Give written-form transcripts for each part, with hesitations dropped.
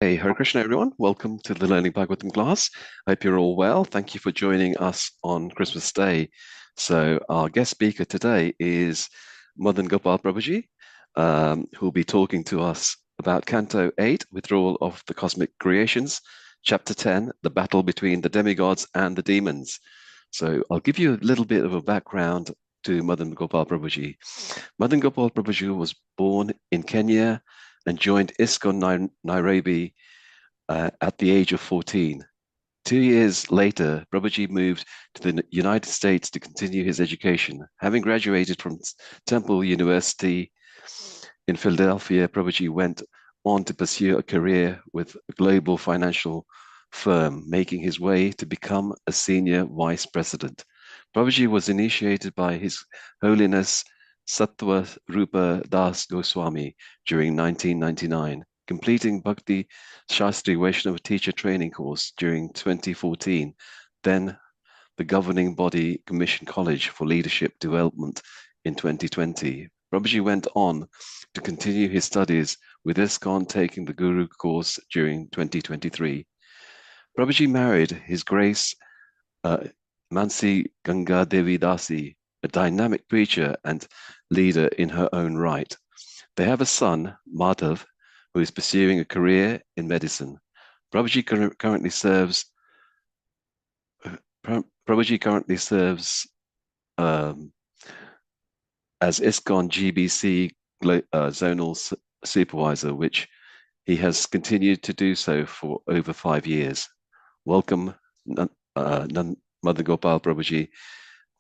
Hey, Hare Krishna, everyone. Welcome to the Learning Bhagavatam class. Hope you're all well. Thank you for joining us on Christmas Day. So our guest speaker today is Madana-gopāla Prabhuji, who will be talking to us about Canto 8, Withdrawal of the Cosmic Creations, Chapter 10, The Battle Between the Demigods and the Demons. So I'll give you a little bit of a background to Madana-gopāla Prabhuji. Madana-gopāla Prabhuji was born in Kenya and joined ISKCON Nairobi at the age of 14. 2 years later, Prabhuji moved to the United States to continue his education. Having graduated from Temple University in Philadelphia, Prabhuji went on to pursue a career with a global financial firm, making his way to become a senior vice president. Prabhuji was initiated by His Holiness Sattva Rupa Das Goswami during 1999, completing Bhakti Shastri Vaishnava Teacher Training Course during 2014, then the governing body Commission College for Leadership Development in 2020. Prabhuji went on to continue his studies with ISKCON, taking the Guru course during 2023. Prabhuji married His Grace Mansi Ganga Devi Dasi, a dynamic preacher and leader in her own right. They have a son, Madhav, who is pursuing a career in medicine. Prabhuji currently serves as ISKCON GBC zonal supervisor, which he has continued to do so for over 5 years. Welcome, Madana-gopāla Prabhuji,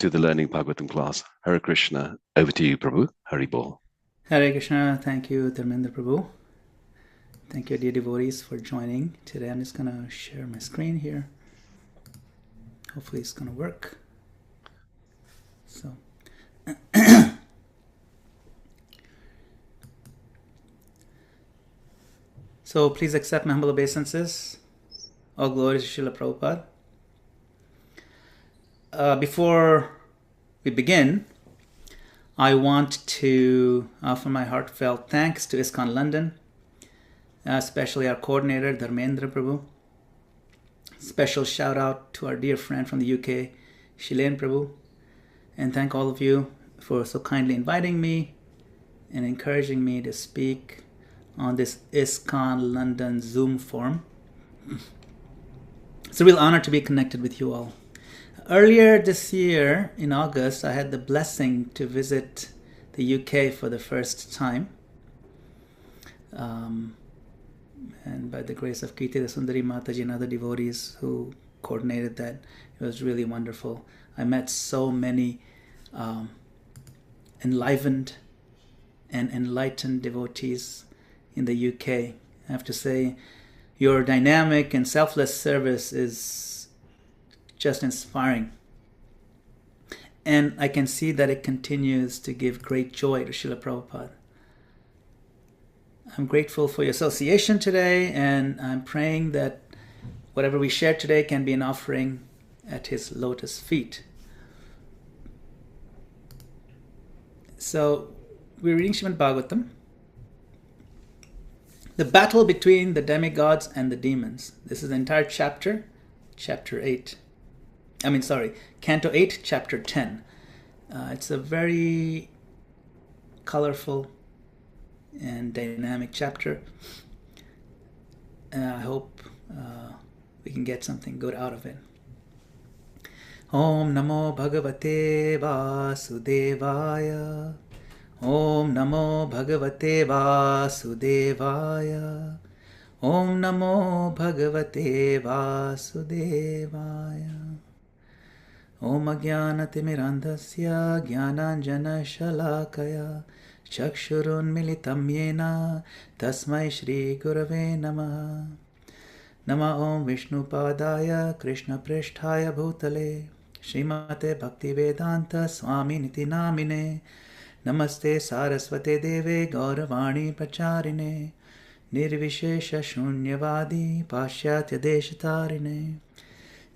to the Learning Bhagavatam class. Hare Krishna. Over to you, Prabhu. Hari Bol. Hare Krishna. Thank you, Dharmendra Prabhu. Thank you, dear devotees, for joining. Today I'm just going to share my screen here. Hopefully it's going to work. So please accept my humble obeisances. All glories to Srila Prabhupada. Before we begin, I want to offer my heartfelt thanks to ISKCON London, especially our coordinator, Dharmendra Prabhu. Special shout out to our dear friend from the UK, Shilen Prabhu. And thank all of you for so kindly inviting me and encouraging me to speak on this ISKCON London Zoom forum. It's a real honor to be connected with you all. Earlier this year, in August, I had the blessing to visit the UK for the first time. And by the grace of Kirti Sundari Mataji and other devotees who coordinated that, it was really wonderful. I met so many enlivened and enlightened devotees in the UK. I have to say, your dynamic and selfless service is just inspiring. And I can see that it continues to give great joy to Srila Prabhupada. I'm grateful for your association today, and I'm praying that whatever we share today can be an offering at his lotus feet. So, we're reading Srimad Bhagavatam. The battle between the demigods and the demons. This is the entire chapter, Canto 8, Chapter 10. It's a very colorful and dynamic chapter. And I hope we can get something good out of it. Om Namo Bhagavate Vasudevaya. Om Namo Bhagavate Vasudevaya. Om Namo Bhagavate Vasudevaya. Om Ajnanatimirandhasya Jnananjana Shalakaya Chakshurun Militam Yena Tasmai Shri Gurave Namaha. Nama Om Vishnu Padaya Krishna Prishthaya Bhutale Srimate Bhaktivedanta Swami Niti Namine Namaste Saraswate Deve Gauravani Pracharine Nirvishesha Shunyavadi Pashyatya Deshatarine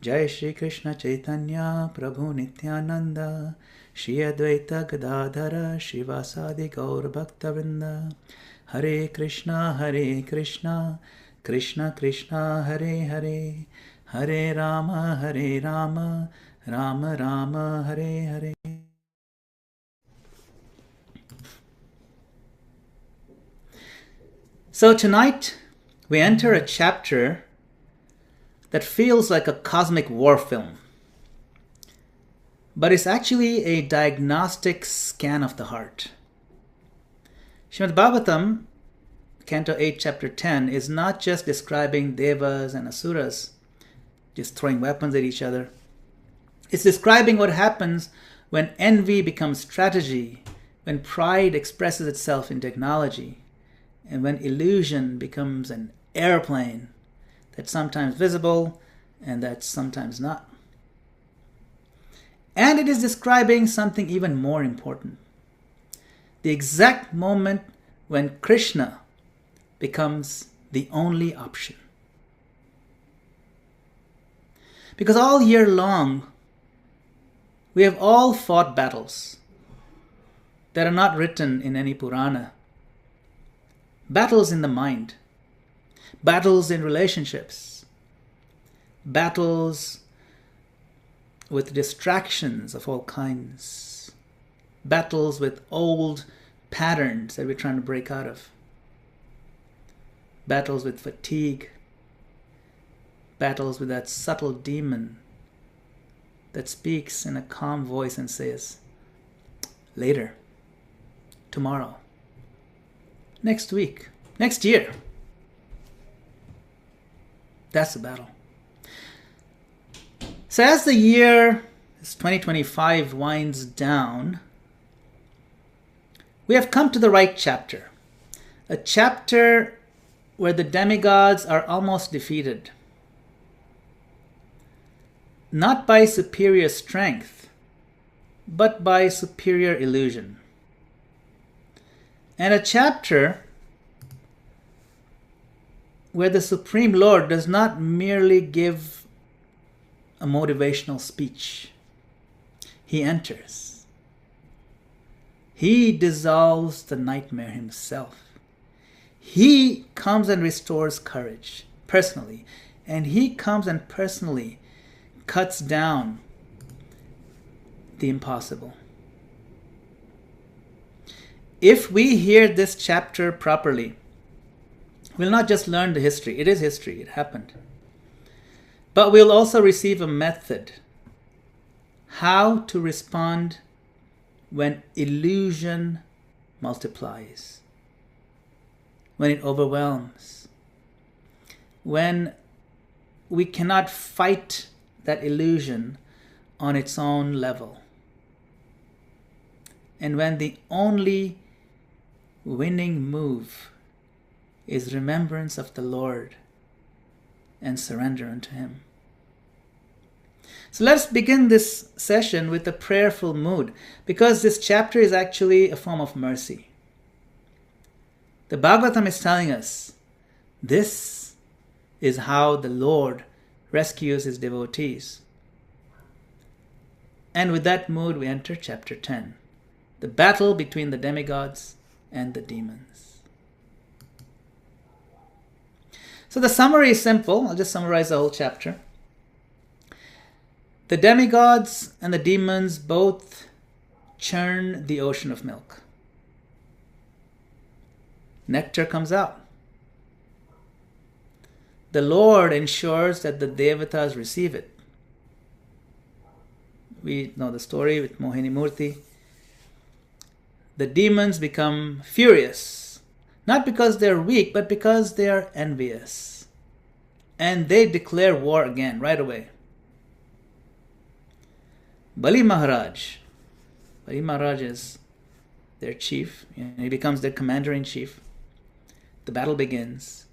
Jai Shri Krishna Chaitanya Prabhu Nityananda Shri Advaita Gadadhara Shivasadi Gaur Bhakta Vrinda Hare Krishna Krishna Krishna Hare Hare, Hare Rama, Rama Rama Hare Hare. So tonight we enter a chapter that feels like a cosmic war film, but it's actually a diagnostic scan of the heart. Srimad Bhagavatam, Canto 8, Chapter 10, is not just describing devas and asuras just throwing weapons at each other. It's describing what happens when envy becomes strategy, when pride expresses itself in technology, and when illusion becomes an airplane that's sometimes visible and that's sometimes not. And it is describing something even more important. The exact moment when Krishna becomes the only option. Because all year long, we have all fought battles that are not written in any Purana. Battles in the mind, battles in relationships, battles with distractions of all kinds, battles with old patterns that we're trying to break out of, battles with fatigue, battles with that subtle demon that speaks in a calm voice and says, later, tomorrow, next week, next year. That's the battle. So as the year, as 2025 winds down, we have come to the right chapter. A chapter where the demigods are almost defeated. Not by superior strength, but by superior illusion. And a chapter where the Supreme Lord does not merely give a motivational speech. He enters. He dissolves the nightmare himself. He comes and restores courage personally. And he comes and personally cuts down the impossible. If we hear this chapter properly, we'll not just learn the history. It is history. It happened. But we'll also receive a method how to respond when illusion multiplies, when it overwhelms, when we cannot fight that illusion on its own level, and when the only winning move is remembrance of the Lord and surrender unto Him. So let's begin this session with a prayerful mood, because this chapter is actually a form of mercy. The Bhagavatam is telling us this is how the Lord rescues His devotees. And with that mood we enter chapter 10, the battle between the demigods and the demons. So the summary is simple. I'll just summarize the whole chapter. The demigods and the demons both churn the ocean of milk. Nectar comes out. The Lord ensures that the devatas receive it. We know the story with Mohini Murthy. The demons become furious, not because they're weak, but because they are envious. And they declare war again right away. Bali Maharaj is their chief. He becomes their commander-in-chief. The battle begins.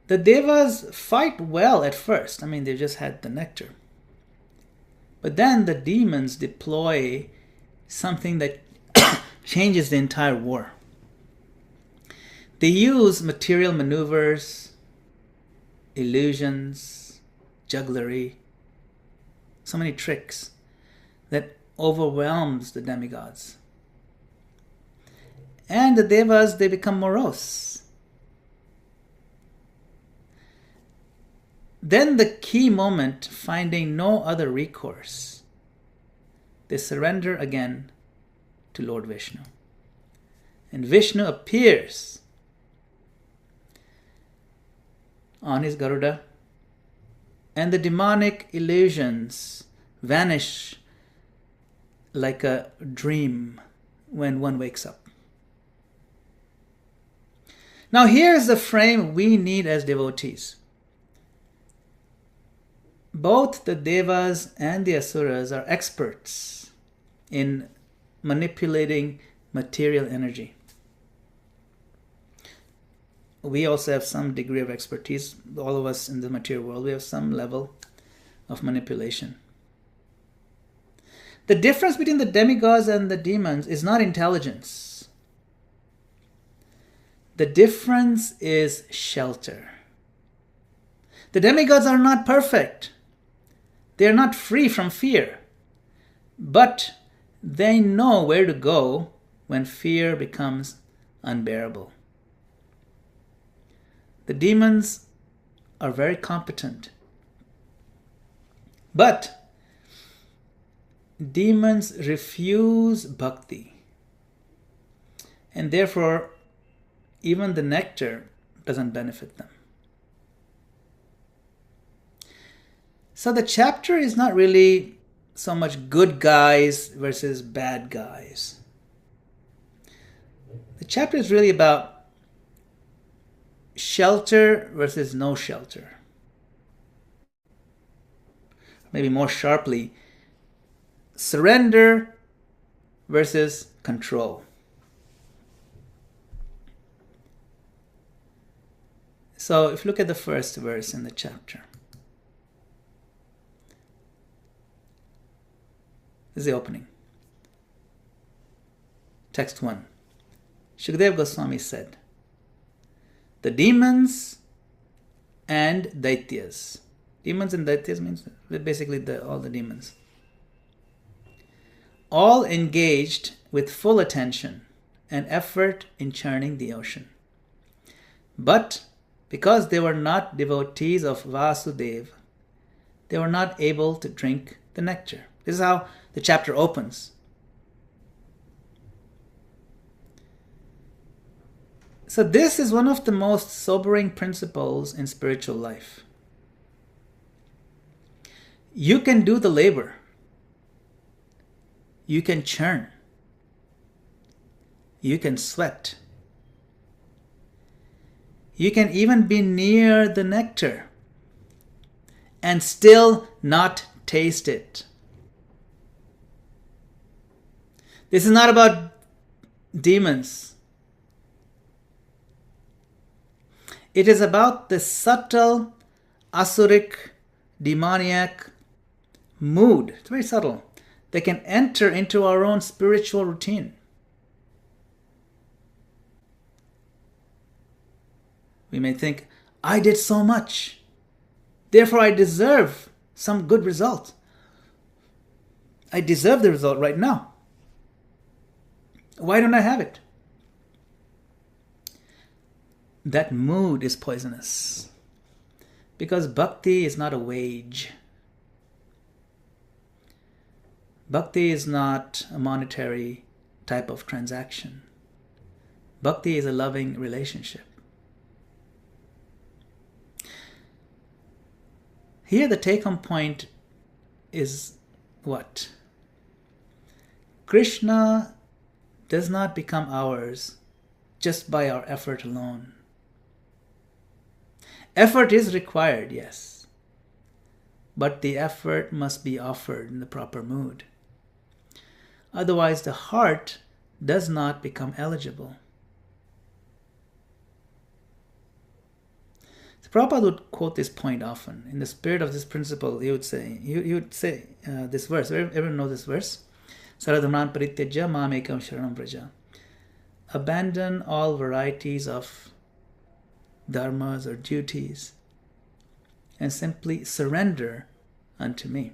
The devas fight well at first. I mean, they just had the nectar. But then the demons deploy something that changes the entire war. They use material maneuvers, illusions, jugglery, so many tricks that overwhelms the demigods. And the devas, they become morose. then the key moment, finding no other recourse, they surrender again to Lord Vishnu. And Vishnu appears on his Garuda, and the demonic illusions vanish like a dream when one wakes up. Now here's the frame we need as devotees. Both the Devas and the Asuras are experts in manipulating material energy. We also have some degree of expertise. All of us in the material world, we have some level of manipulation. The difference between the demigods and the demons is not intelligence. The difference is shelter. The demigods are not perfect. They are not free from fear. But they know where to go when fear becomes unbearable. The demons are very competent. But demons refuse bhakti. And therefore, even the nectar doesn't benefit them. So the chapter is not really so much good guys versus bad guys. The chapter is really about shelter versus no shelter. Maybe more sharply, surrender versus control. So if you look at the first verse in the chapter, this is the opening. Text 1. Shukadeva Goswami said, the demons and daityas. Demons and daityas means basically all the demons. All engaged with full attention and effort in churning the ocean. But because they were not devotees of Vasudeva, they were not able to drink the nectar. This is how the chapter opens. So this is one of the most sobering principles in spiritual life. You can do the labor. You can churn. You can sweat. You can even be near the nectar and still not taste it. This is not about demons. It is about the subtle, asuric, demoniac mood. It's very subtle. They can enter into our own spiritual routine. We may think, I did so much, therefore I deserve some good result. I deserve the result right now. Why don't I have it? That mood is poisonous. Because bhakti is not a wage. Bhakti is not a monetary type of transaction. Bhakti is a loving relationship. Here the take-home point is what? Krishna does not become ours just by our effort alone. Effort is required, yes. But the effort must be offered in the proper mood. Otherwise, the heart does not become eligible. So Prabhupada would quote this point often. In the spirit of this principle, he would say this verse. Everyone knows this verse? Saradhamran parityaja mam ekam sharanam vraja. Abandon all varieties of dharmas or duties and simply surrender unto me.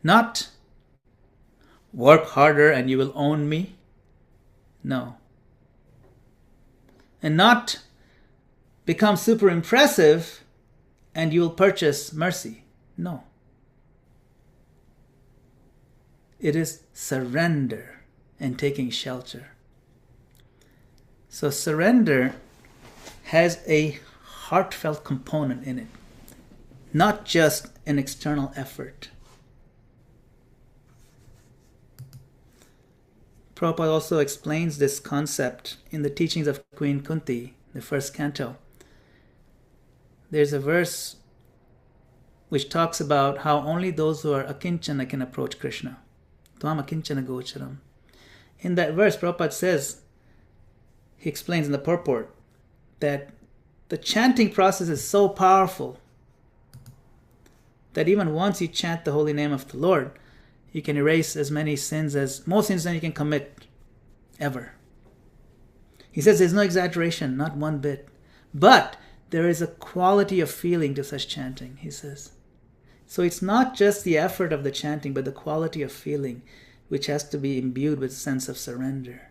Not work harder and you will own me. No. And not become super impressive and you will purchase mercy. No. It is surrender and taking shelter. So surrender has a heartfelt component in it, not just an external effort. Prabhupada also explains this concept in the teachings of Queen Kunti, the first canto. There's a verse which talks about how only those who are akinchana can approach Krishna. Tvam akinchana gocharam. In that verse, Prabhupada says, he explains in the purport, that the chanting process is so powerful that even once you chant the holy name of the Lord, you can erase as many sins as, more sins than you can commit ever. He says there's no exaggeration, not one bit. But there is a quality of feeling to such chanting, he says. So it's not just the effort of the chanting, but the quality of feeling, which has to be imbued with a sense of surrender.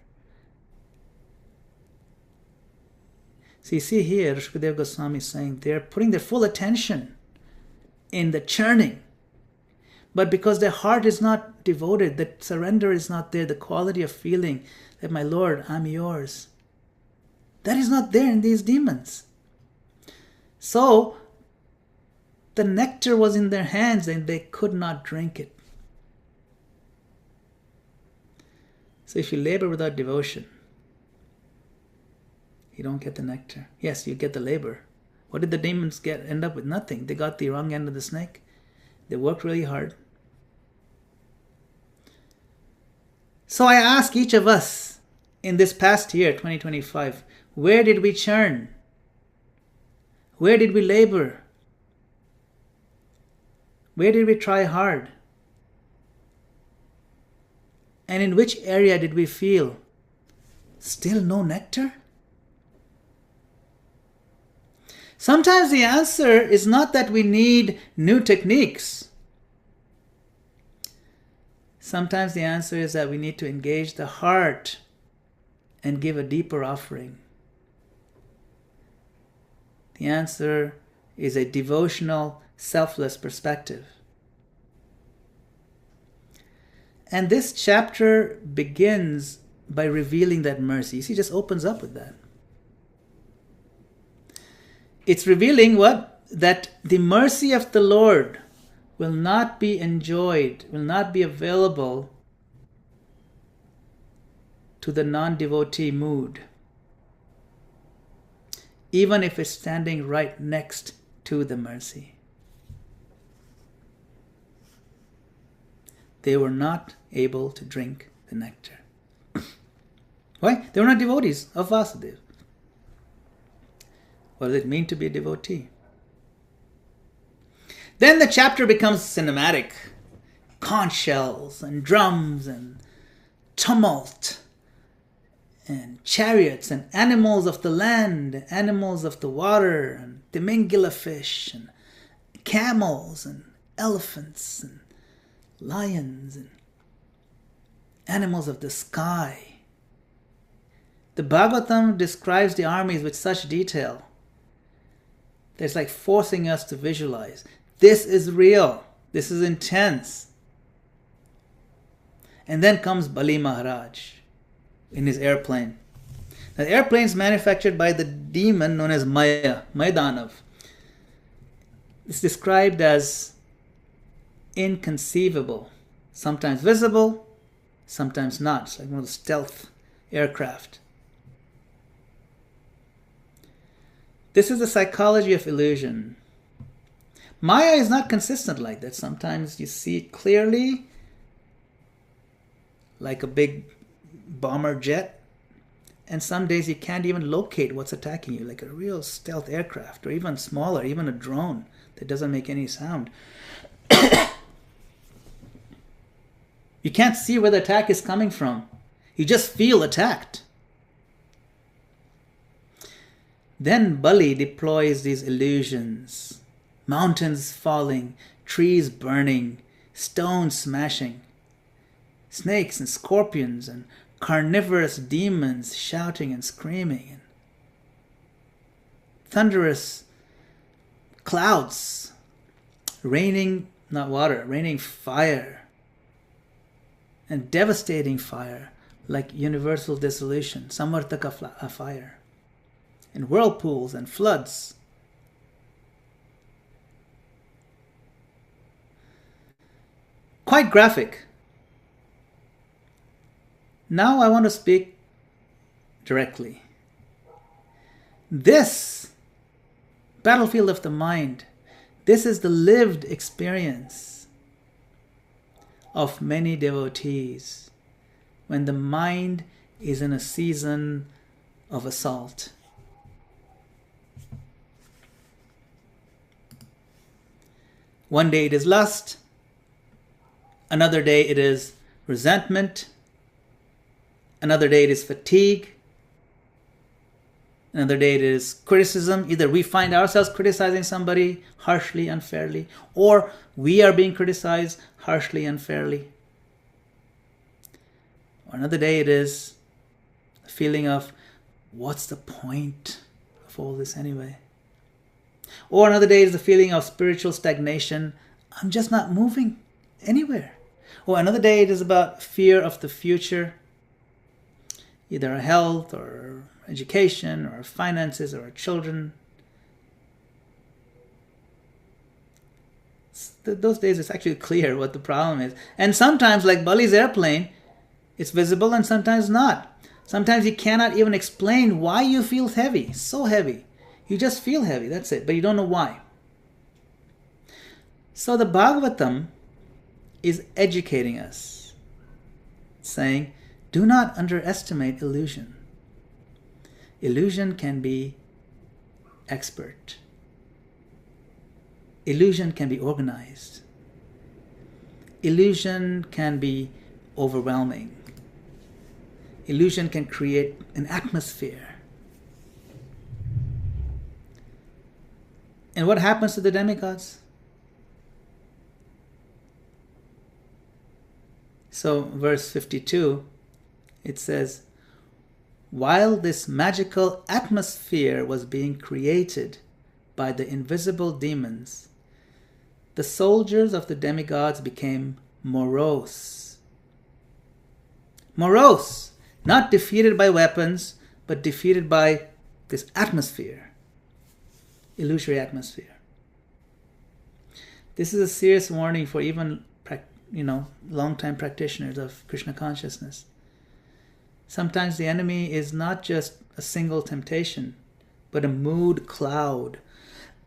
So you see here, Shukadeva Goswami is saying they're putting their full attention in the churning. But because their heart is not devoted, that surrender is not there, the quality of feeling that, my Lord, I'm yours, that is not there in these demons. So, the nectar was in their hands and they could not drink it. So if you labor without devotion, you don't get the nectar. Yes, you get the labor. What did the demons get? End up with nothing. They got the wrong end of the snake. They worked really hard. So I ask each of us in this past year, 2025, where did we churn? Where did we labor? Where did we try hard? And in which area did we feel still no nectar? Sometimes the answer is not that we need new techniques. Sometimes the answer is that we need to engage the heart and give a deeper offering. The answer is a devotional, selfless perspective. And this chapter begins by revealing that mercy. You see, it just opens up with that. It's revealing what? That the mercy of the Lord will not be enjoyed, will not be available to the non-devotee mood, even if it's standing right next to the mercy. They were not able to drink the nectar. Why? They were not devotees of Vasudeva. What does it mean to be a devotee? Then the chapter becomes cinematic. Conch shells and drums and tumult and chariots and animals of the land, animals of the water, and Demingila fish and camels and elephants and lions and animals of the sky. The Bhagavatam describes the armies with such detail that it's like forcing us to visualize. This is real. This is intense. And then comes Bali Maharaj in his airplane. Now, the airplane is manufactured by the demon known as Maya, Danav. It's described as inconceivable, sometimes visible, sometimes not. It's like one of the stealth aircraft. This is the psychology of illusion. Maya is not consistent like that. Sometimes you see it clearly, like a big bomber jet, and some days you can't even locate what's attacking you, like a real stealth aircraft, or even smaller, even a drone that doesn't make any sound. You can't see where the attack is coming from. You just feel attacked. Then Bali deploys these illusions. Mountains falling, trees burning, stones smashing, snakes and scorpions and carnivorous demons shouting and screaming, and thunderous clouds, raining, not water, raining fire, and devastating fire, like universal dissolution, samartaka fire, and whirlpools and floods. Quite graphic. Now I want to speak directly. This battlefield of the mind, this is the lived experience of many devotees when the mind is in a season of assault. One day it is lust, another day it is resentment, another day it is fatigue, another day it is criticism. Either we find ourselves criticizing somebody harshly, unfairly, or we are being criticized harshly, unfairly. Or another day it is a feeling of, what's the point of all this anyway? Or another day is the feeling of spiritual stagnation. I'm just not moving anywhere. Or another day it is about fear of the future, either our health or education or finances or our children. Those days it's actually clear what the problem is. And sometimes, like Bali's airplane, it's visible and sometimes not. Sometimes you cannot even explain why you feel heavy, so heavy. You just feel heavy, that's it, but you don't know why. So the Bhagavatam is educating us, saying, do not underestimate illusion. Illusion can be expert. Illusion can be organized. Illusion can be overwhelming. Illusion can create an atmosphere. And what happens to the demigods? So, verse 52, it says, while this magical atmosphere was being created by the invisible demons, the soldiers of the demigods became morose. Morose! Not defeated by weapons, but defeated by this atmosphere. Illusory atmosphere. This is a serious warning for even, long-time practitioners of Krishna consciousness. Sometimes the enemy is not just a single temptation, but a mood cloud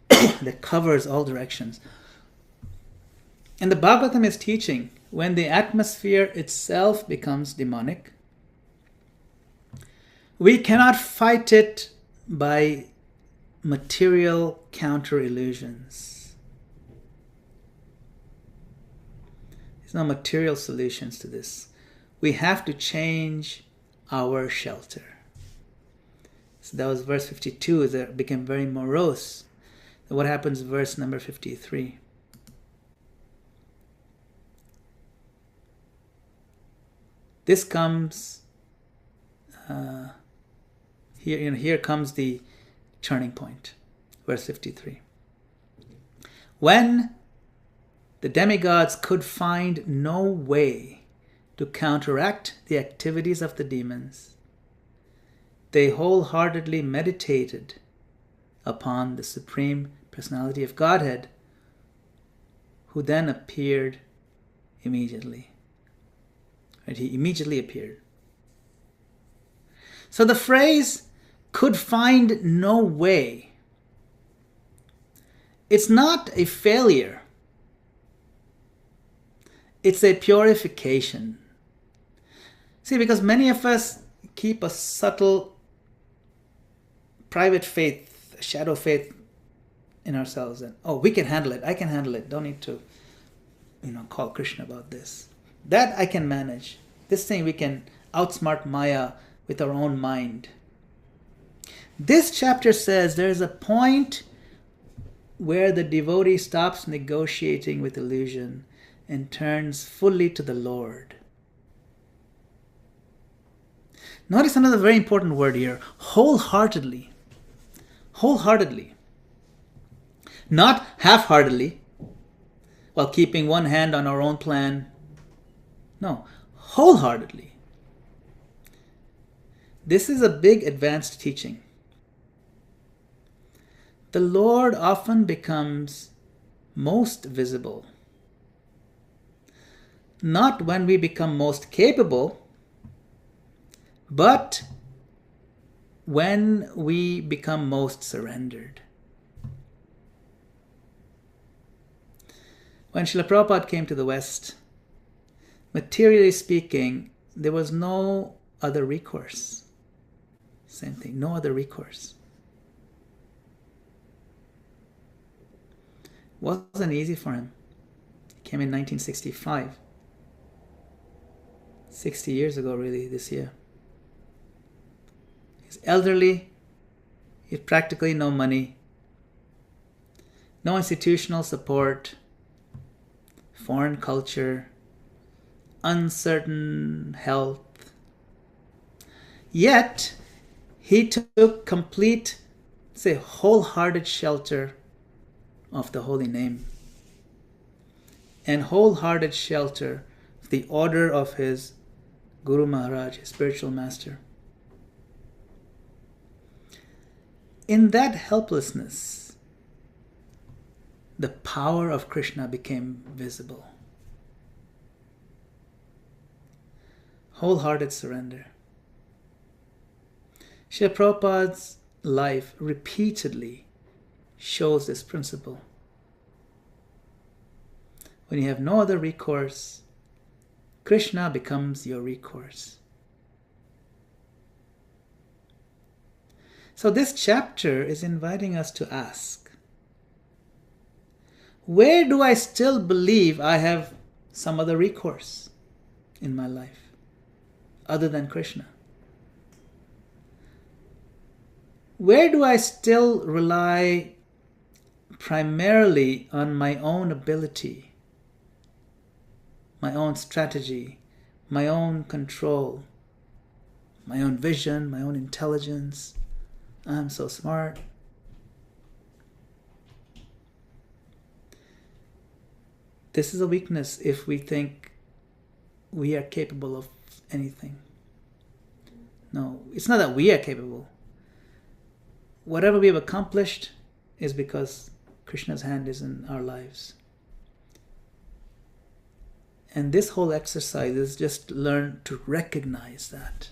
that covers all directions. And the Bhagavatam is teaching, when the atmosphere itself becomes demonic, we cannot fight it by material counter-illusions. There's no material solutions to this. We have to change our shelter. So that was verse 52, that became very morose. What happens in verse number 53? This comes, here comes the turning point. Verse 53. When the demigods could find no way to counteract the activities of the demons, they wholeheartedly meditated upon the Supreme Personality of Godhead, who then appeared immediately. Right? He immediately appeared. So the phrase, could find no way, it's not a failure. It's a purification. See, because many of us keep a subtle private faith, shadow faith in ourselves. And, we can handle it. I can handle it. Don't need to, call Krishna about this. That I can manage. This thing we can outsmart Maya with our own mind. This chapter says there is a point where the devotee stops negotiating with illusion and turns fully to the Lord. Notice another very important word here, wholeheartedly. Wholeheartedly. Not half-heartedly, while keeping one hand on our own plan. No, wholeheartedly. This is a big advanced teaching. The Lord often becomes most visible, not when we become most capable, but when we become most surrendered. When Srila Prabhupada came to the West, materially speaking, there was no other recourse. Same thing, no other recourse. Wasn't easy for him. He came in 1965. 60 years ago, really, this year. He's elderly. He had practically no money. No institutional support. Foreign culture. Uncertain health. Yet, he took complete, say, wholehearted shelter of the holy name and wholehearted shelter of the order of his Guru Maharaj, his spiritual master. In that helplessness, the power of Krishna became visible. Wholehearted surrender. Srila Prabhupada's life repeatedly shows this principle. When you have no other recourse, Krishna becomes your recourse. So this chapter is inviting us to ask, where do I still believe I have some other recourse in my life other than Krishna? Where do I still rely primarily on my own ability, my own strategy, my own control, my own vision, my own intelligence? I'm so smart. This is a weakness if we think we are capable of anything. No, it's not that we are capable. Whatever we have accomplished is because Krishna's hand is in our lives. And this whole exercise is just learn to recognize that.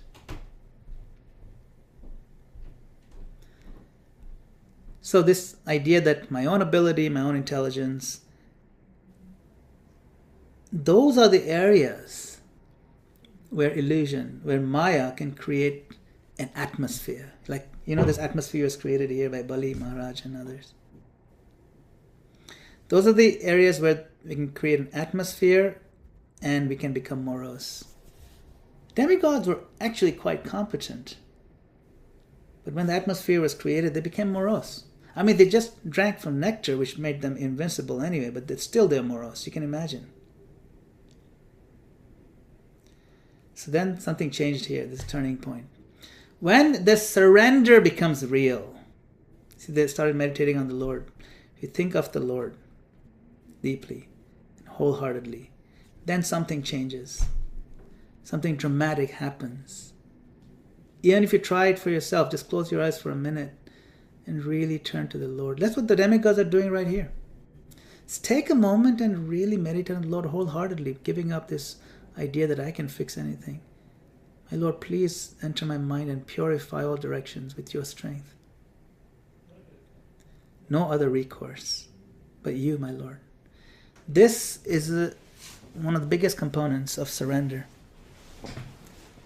So this idea that my own ability, my own intelligence, those are the areas where illusion, where Maya can create an atmosphere. Like, this atmosphere was created here by Bali Maharaj and others. Those are the areas where we can create an atmosphere and we can become morose. Demigods were actually quite competent. But when the atmosphere was created, they became morose. I mean, they just drank from nectar, which made them invincible anyway, but they're morose. You can imagine. So then something changed here, this turning point. When the surrender becomes real, see, they started meditating on the Lord. If you think of the Lord deeply and wholeheartedly, then something changes. Something dramatic happens. Even if you try it for yourself, just close your eyes for a minute and really turn to the Lord. That's what the demigods are doing right here. Just take a moment and really meditate on the Lord wholeheartedly, giving up this idea that I can fix anything. My Lord, please enter my mind and purify all directions with your strength. No other recourse but you, my Lord. This is one of the biggest components of surrender.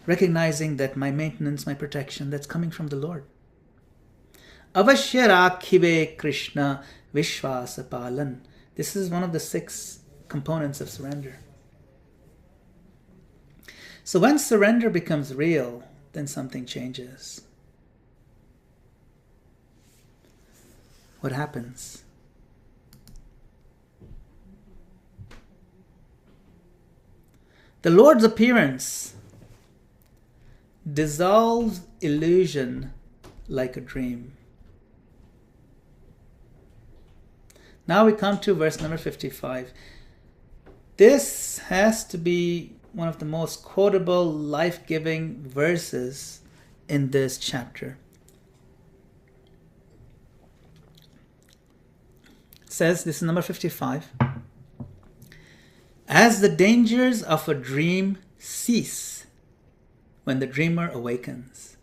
Recognizing that my maintenance, my protection, that's coming from the Lord. Avashya rakhive Krishna Vishwasa Palan. This is one of the 6 components of surrender. So when surrender becomes real, then something changes. What happens? The Lord's appearance dissolves illusion like a dream. Now we come to verse number 55. This has to be one of the most quotable, life-giving verses in this chapter. It says, this is number 55. As the dangers of a dream cease when the dreamer awakens,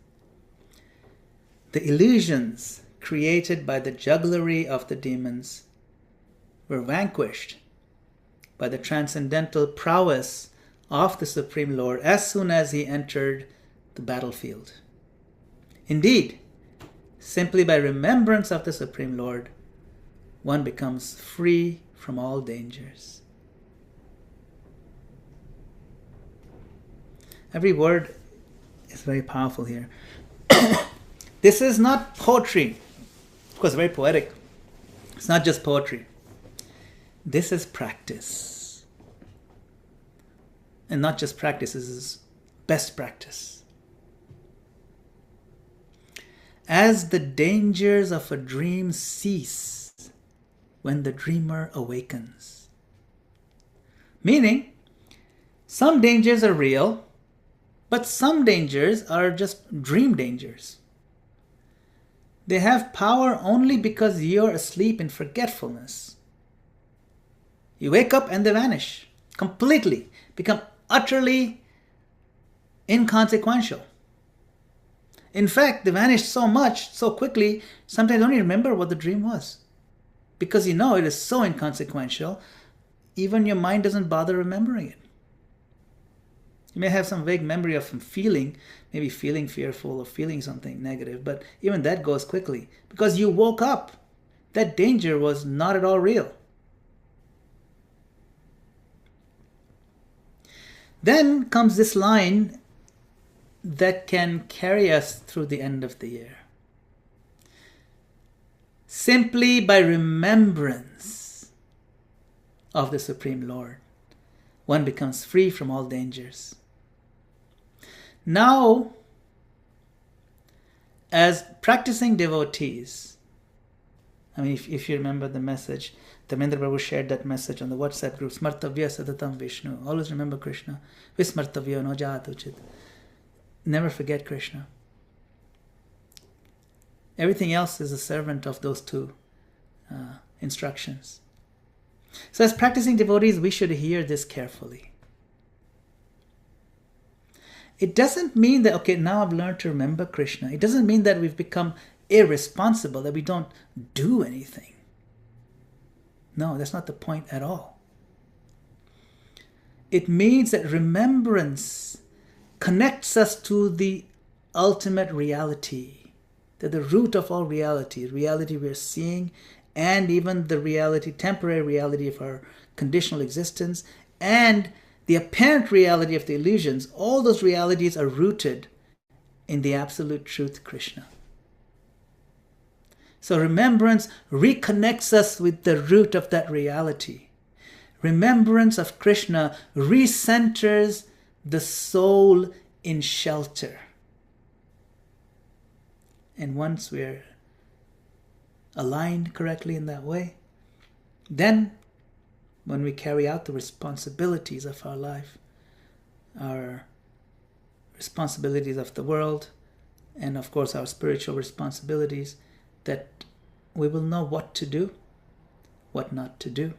the illusions created by the jugglery of the demons were vanquished by the transcendental prowess of the Supreme Lord as soon as he entered the battlefield. Indeed, simply by remembrance of the Supreme Lord, one becomes free from all dangers. Every word is very powerful here. This is not poetry. Of course, very poetic. It's not just poetry. This is practice. And not just practice, this is best practice. As the dangers of a dream cease when the dreamer awakens. Meaning, some dangers are real, but some dangers are just dream dangers. They have power only because you're asleep in forgetfulness. You wake up and they vanish completely, become utterly inconsequential. In fact, they vanish so much, so quickly, sometimes you don't even remember what the dream was. Because you know it is so inconsequential, even your mind doesn't bother remembering it. You may have some vague memory of some feeling, maybe feeling fearful or feeling something negative, but even that goes quickly. Because you woke up. That danger was not at all real. Then comes this line that can carry us through the end of the year. Simply by remembrance of the Supreme Lord, one becomes free from all dangers. Now, as practicing devotees, I mean, if you remember the message, Dharmendra Prabhu shared that message on the WhatsApp group, Smartavya Sadatam Vishnu. Always remember Krishna. Vismartavya no jatuchit. Never forget Krishna. Everything else is a servant of those two instructions. So as practicing devotees, we should hear this carefully. It doesn't mean that, okay, now I've learned to remember Krishna. It doesn't mean that we've become irresponsible, that we don't do anything. No, that's not the point at all. It means that remembrance connects us to the ultimate reality, that the root of all reality we're seeing, and even the reality, temporary reality of our conditional existence, and the apparent reality of the illusions, all those realities are rooted in the absolute truth, Krishna. So remembrance reconnects us with the root of that reality. Remembrance of Krishna recenters the soul in shelter. And once we're aligned correctly in that way, then when we carry out the responsibilities of our life, our responsibilities of the world, and of course our spiritual responsibilities, that we will know what to do, what not to do.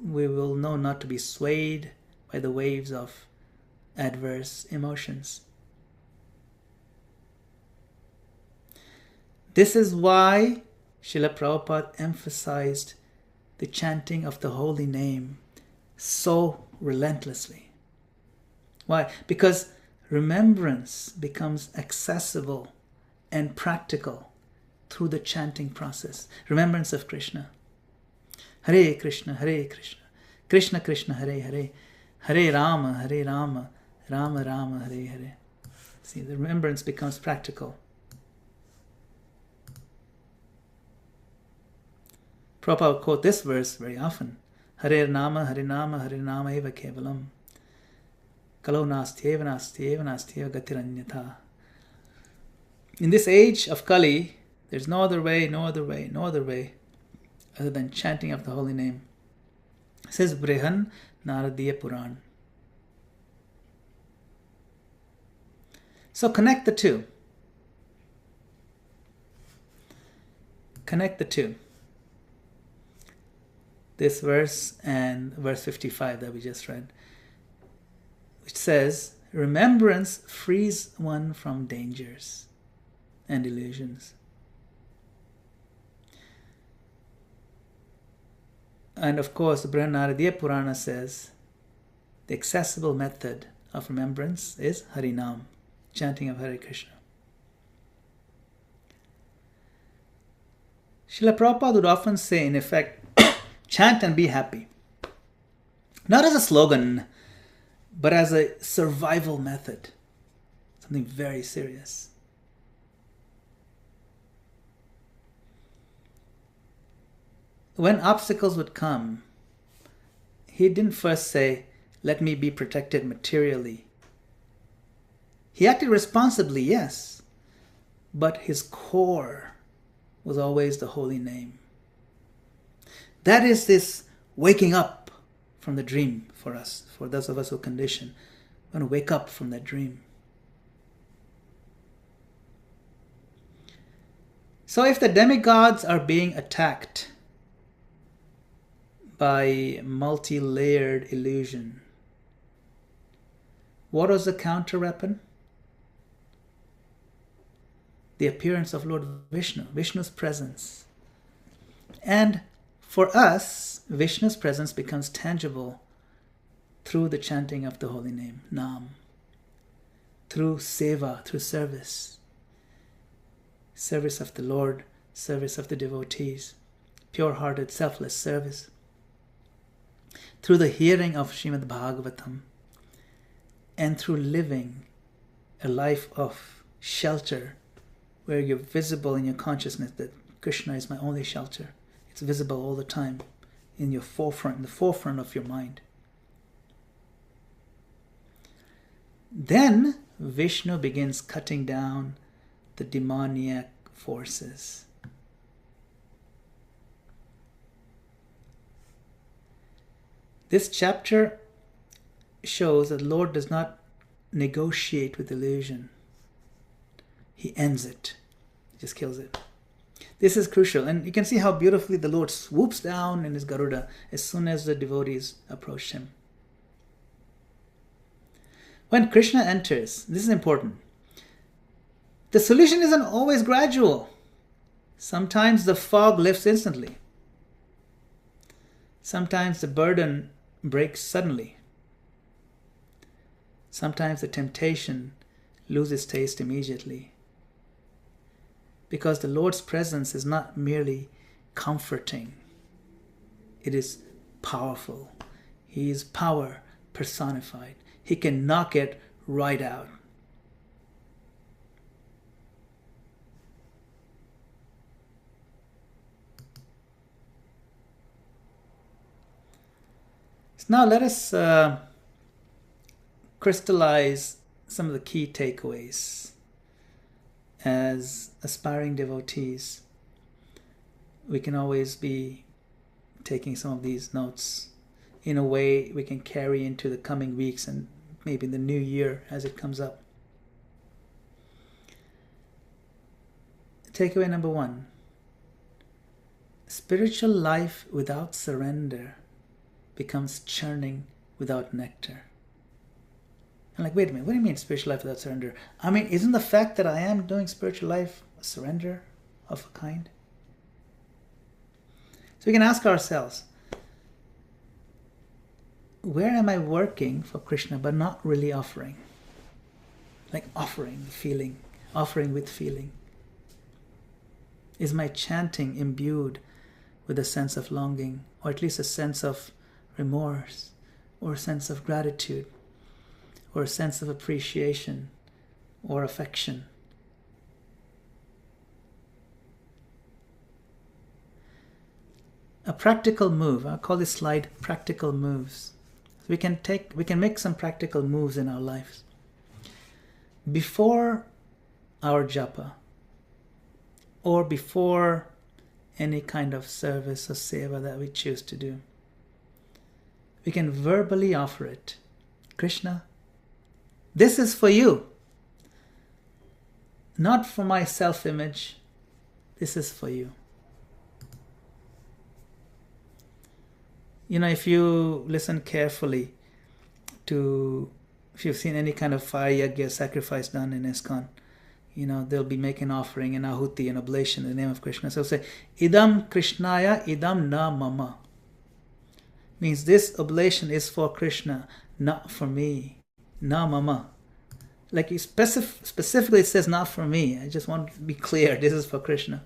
We will know not to be swayed by the waves of adverse emotions. This is why Srila Prabhupada emphasized the chanting of the holy name so relentlessly. Why? Because remembrance becomes accessible and practical through the chanting process. Remembrance of Krishna. Hare Krishna, Hare Krishna, Krishna Krishna, Hare Hare, Hare Rama, Rama Rama, Hare Hare. See, the remembrance becomes practical. Prabhupada would quote this verse very often. Hare Nama eva kevalam. Kalo nastyeva gatiranyatha. In this age of Kali, there's no other way, no other way, no other way other than chanting of the holy name. It says Brihan Naradiya Puran. So connect the two. Connect the two. This verse and verse 55 that we just read, which says, remembrance frees one from dangers and illusions. And of course, the Brihanaradiya Purana says the accessible method of remembrance is Harinam, chanting of Hare Krishna. Srila Prabhupada would often say, in effect, chant and be happy. Not as a slogan, but as a survival method. Something very serious. When obstacles would come, he didn't first say, let me be protected materially. He acted responsibly, yes, but his core was always the holy name. That is this waking up from the dream for us, for those of us who are conditioned. We're going to wake up from that dream. So if the demigods are being attacked by multi-layered illusion, what was the counter weapon? The appearance of Lord Vishnu, Vishnu's presence. And for us, Vishnu's presence becomes tangible through the chanting of the holy name, Nam, through seva, through service. Service of the Lord, service of the devotees, pure-hearted, selfless service. Through the hearing of Srimad Bhagavatam, and through living a life of shelter, where you're visible in your consciousness that Krishna is my only shelter. It's visible all the time in your forefront, in the forefront of your mind. Then Vishnu begins cutting down the demoniac forces. This chapter shows that the Lord does not negotiate with illusion. He ends it. He just kills it. This is crucial. And you can see how beautifully the Lord swoops down in his Garuda as soon as the devotees approach him. When Krishna enters, this is important. The solution isn't always gradual. Sometimes the fog lifts instantly. Sometimes the burden breaks suddenly. Sometimes the temptation loses taste immediately. Because the Lord's presence is not merely comforting. It is powerful. He is power personified. He can knock it right out. So now let us crystallize some of the key takeaways. As aspiring devotees, we can always be taking some of these notes in a way we can carry into the coming weeks and maybe the new year as it comes up. Takeaway number 1. Spiritual life without surrender becomes churning without nectar. I'm like, wait a minute, what do you mean spiritual life without surrender? I mean, isn't the fact that I am doing spiritual life a surrender of a kind? So we can ask ourselves, where am I working for Krishna but not really offering? Like offering, feeling, offering with feeling. Is my chanting imbued with a sense of longing, or at least a sense of remorse, or a sense of gratitude, or a sense of appreciation or affection? A practical move, I'll call this slide practical moves. We can make some practical moves in our lives. Before our japa, or before any kind of service or seva that we choose to do. We can verbally offer it. Krishna, this is for you. Not for my self-image. This is for you. If you listen carefully to, if you've seen any kind of fire yajna sacrifice done in ISKCON, they'll be making offering and ahuti and oblation in the name of Krishna. So say, idam Krishnaya, idam na mama. Means this oblation is for Krishna, not for me. Na mama. Like specifically it says not for me. I just want to be clear, this is for Krishna.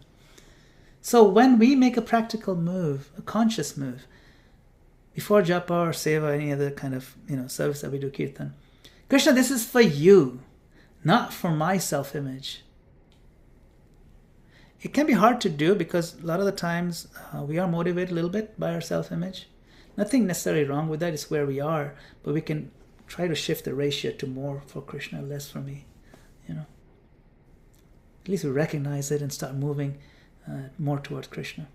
So when we make a practical move, a conscious move, before japa or seva, any other kind of service that we do, kirtan, Krishna, this is for you, not for my self-image. It can be hard to do because a lot of the times we are motivated a little bit by our self-image. Nothing necessarily wrong with that, it's where we are, but we can try to shift the ratio to more for Krishna, less for me. At least we recognize it and start moving more towards Krishna.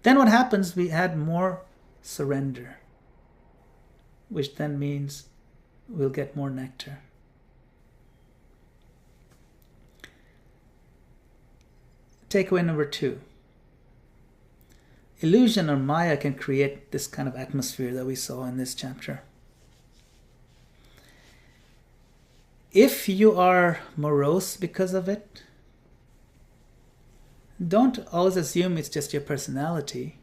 Then what happens, we add more surrender, which then means we'll get more nectar. Takeaway number 2. Illusion or Maya can create this kind of atmosphere that we saw in this chapter. If you are morose because of it, don't always assume it's just your personality.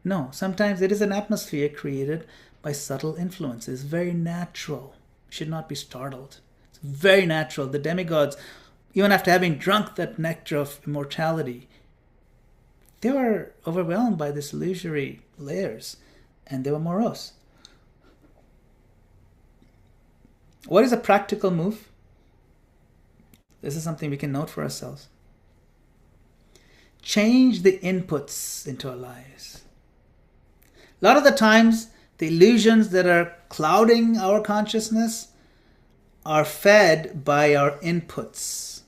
No, sometimes it is an atmosphere created by subtle influences. Very natural. You should not be startled. It's very natural. The demigods, even after having drunk that nectar of immortality, they were overwhelmed by these illusory layers and they were morose. What is a practical move? This is something we can note for ourselves. Change the inputs into our lives. A lot of the times, the illusions that are clouding our consciousness are fed by our inputs.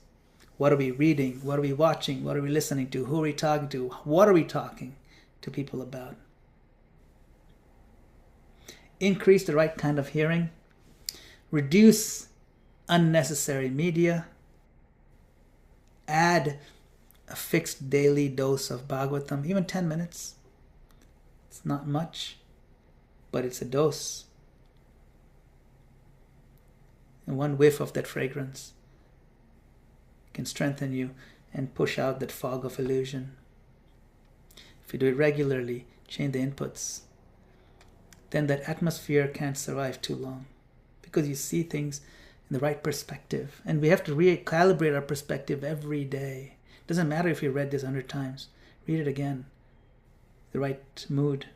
What are we reading? What are we watching? What are we listening to? Who are we talking to? What are we talking to people about? Increase the right kind of hearing. Reduce unnecessary media. Add a fixed daily dose of Bhagavatam, even 10 minutes. It's not much, but it's a dose. And one whiff of that fragrance can strengthen you and push out that fog of illusion. If you do it regularly, change the inputs, then that atmosphere can't survive too long because you see things in the right perspective. And we have to recalibrate our perspective every day. It doesn't matter if you read this 100 times. Read it again. The right mood.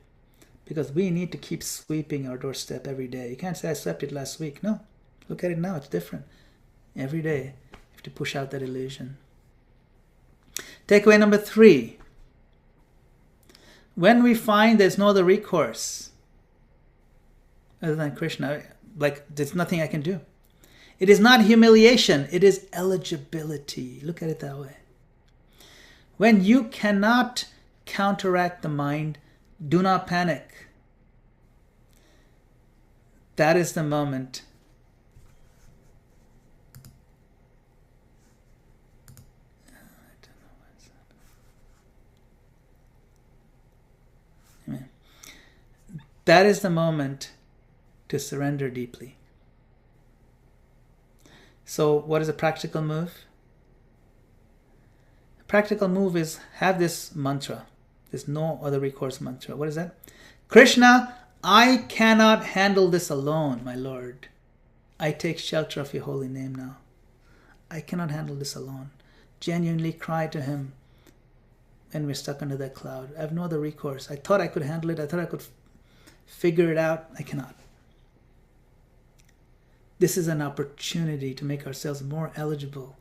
Because we need to keep sweeping our doorstep every day. You can't say, I swept it last week. No. Look at it now. It's different. Every day, you have to push out that illusion. Takeaway number 3. When we find there's no other recourse other than Krishna, like there's nothing I can do. It is not humiliation. It is eligibility. Look at it that way. When you cannot counteract the mind, do not panic. That is the moment that is the moment to surrender deeply. So what is a practical move? A practical move is have this mantra. There's no other recourse mantra. What is that? Krishna, I cannot handle this alone, my Lord. I take shelter of your holy name now. I cannot handle this alone. Genuinely cry to him when we're stuck under that cloud. I have no other recourse. I thought I could handle it. I thought I could figure it out. I cannot. This is an opportunity to make ourselves more eligible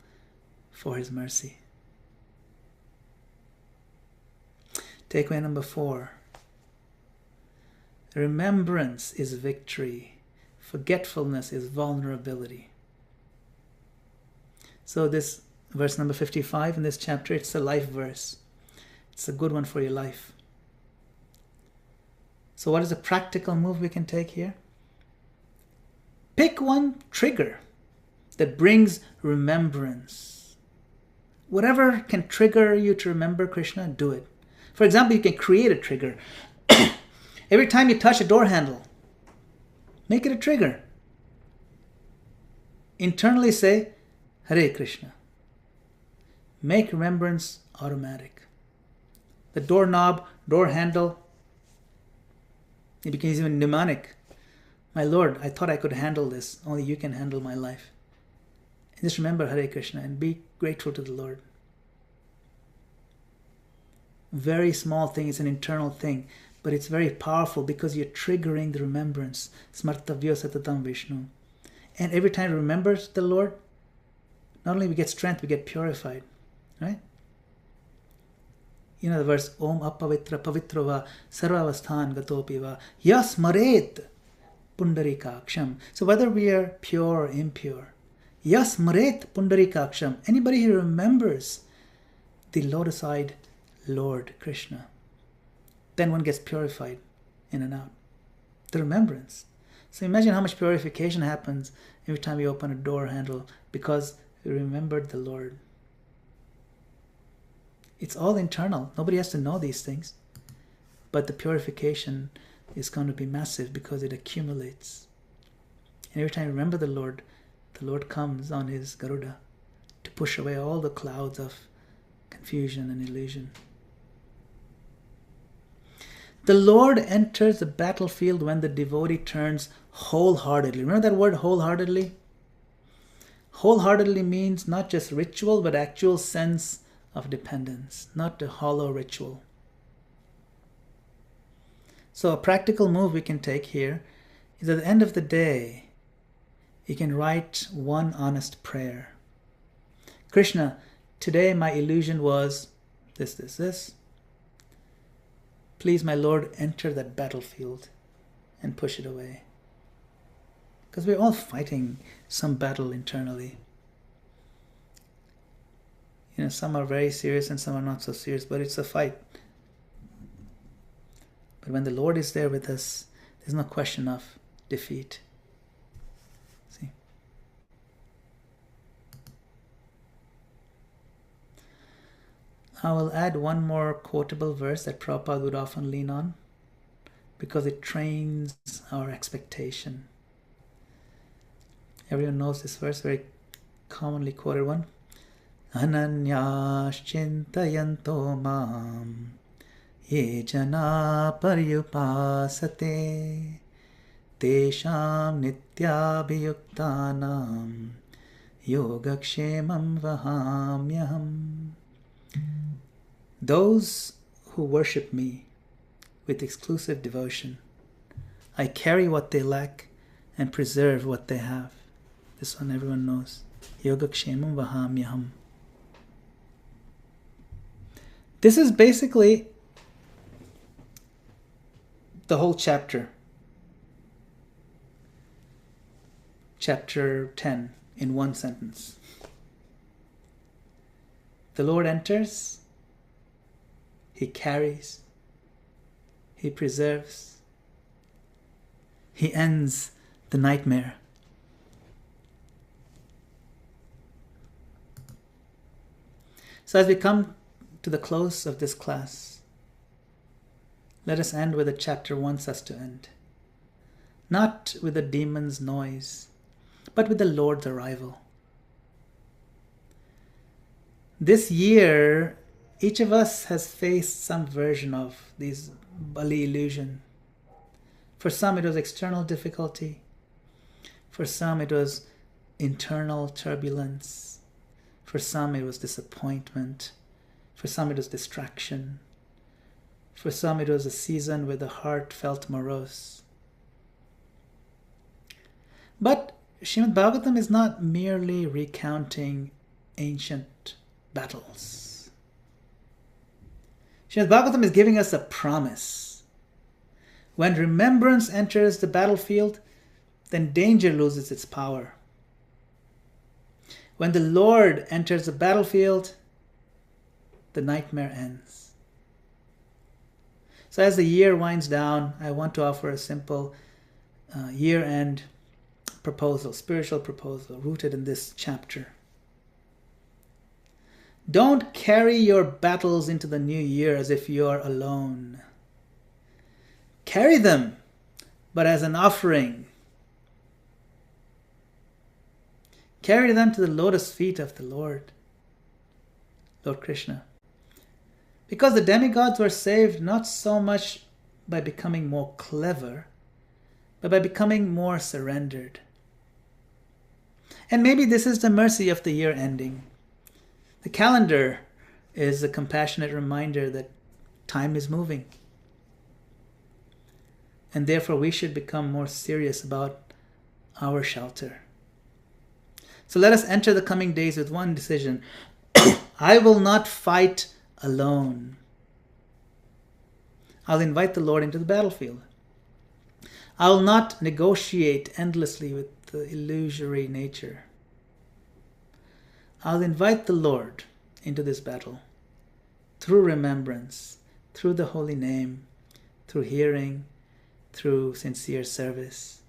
for his mercy. Takeaway number 4. Remembrance is victory. Forgetfulness is vulnerability. So this verse number 55 in this chapter, it's a life verse. It's a good one for your life. So what is a practical move we can take here? Pick one trigger that brings remembrance. Whatever can trigger you to remember Krishna, do it. For example, you can create a trigger. Every time you touch a door handle, make it a trigger. Internally say, Hare Krishna. Make remembrance automatic. The doorknob, door handle, it becomes even mnemonic. My Lord, I thought I could handle this. Only you can handle my life. And just remember Hare Krishna and be grateful to the Lord. Very small thing, it's an internal thing, but it's very powerful because you're triggering the remembrance. Smartavyo satatam Vishnu. And every time we remember the Lord, not only we get strength, we get purified. Right? You know the verse, Om apavitra pavitrova sarvavasthan gatopiva yasmaret pundarikaksham. So whether we are pure or impure, yasmaret pundarikaksham, anybody who remembers the lotus-eyed Lord Krishna, then one gets purified in and out. The remembrance. So imagine how much purification happens every time you open a door handle because you remembered the Lord. It's all internal. Nobody has to know these things. But the purification is going to be massive because it accumulates. And every time you remember the Lord comes on his Garuda to push away all the clouds of confusion and illusion. The Lord enters the battlefield when the devotee turns wholeheartedly. Remember that word wholeheartedly? Wholeheartedly means not just ritual, but actual sense of dependence, not a hollow ritual. So a practical move we can take here is at the end of the day, you can write one honest prayer. Krishna, today my illusion was this. Please, my Lord, enter that battlefield and push it away. Because we're all fighting some battle internally. You know, some are very serious and some are not so serious, but it's a fight. But when the Lord is there with us, there's no question of defeat. See? I will add one more quotable verse that Prabhupada would often lean on because it trains our expectation. Everyone knows this verse, very commonly quoted one. Ananyas chintayanto mam ye jana paryupasate tesham nityabhiyuktanam yogakshemam vahamyaham. Those who worship me with exclusive devotion, I carry what they lack and preserve what they have. This one everyone knows. Yogakshemam vahamyaham. This is basically the whole chapter. Chapter 10 in one sentence. The Lord enters, He carries, He preserves, He ends the nightmare. So as we come to the close of this class, let us end where the chapter wants us to end. Not with the demon's noise, but with the Lord's arrival. This year, each of us has faced some version of these Bali illusion. For some it was external difficulty. For some it was internal turbulence. For some it was disappointment. For some it was distraction. For some it was a season where the heart felt morose. But Srimad Bhagavatam is not merely recounting ancient battles. Srimad Bhagavatam is giving us a promise. When remembrance enters the battlefield, then danger loses its power. When the Lord enters the battlefield, the nightmare ends. So as the year winds down, I want to offer a simple year-end proposal, spiritual proposal, rooted in this chapter. Don't carry your battles into the new year as if you are alone. Carry them, but as an offering. Carry them to the lotus feet of the Lord Krishna. Because the demigods were saved not so much by becoming more clever, but by becoming more surrendered. And maybe this is the mercy of the year ending. The calendar is a compassionate reminder that time is moving. And therefore we should become more serious about our shelter. So let us enter the coming days with one decision. I will not fight alone. I'll invite the Lord into the battlefield. I will not negotiate endlessly with the illusory nature. I'll invite the Lord into this battle through remembrance, through the holy name, through hearing, through sincere service.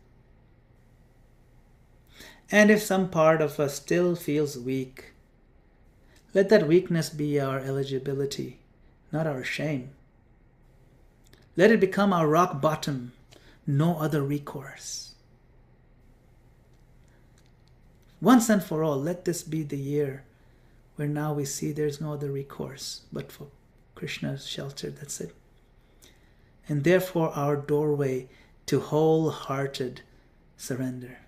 And if some part of us still feels weak, let that weakness be our eligibility, not our shame. Let it become our rock bottom, no other recourse. Once and for all, let this be the year where now we see there's no other recourse but for Krishna's shelter, that's it. And therefore our doorway to wholehearted surrender.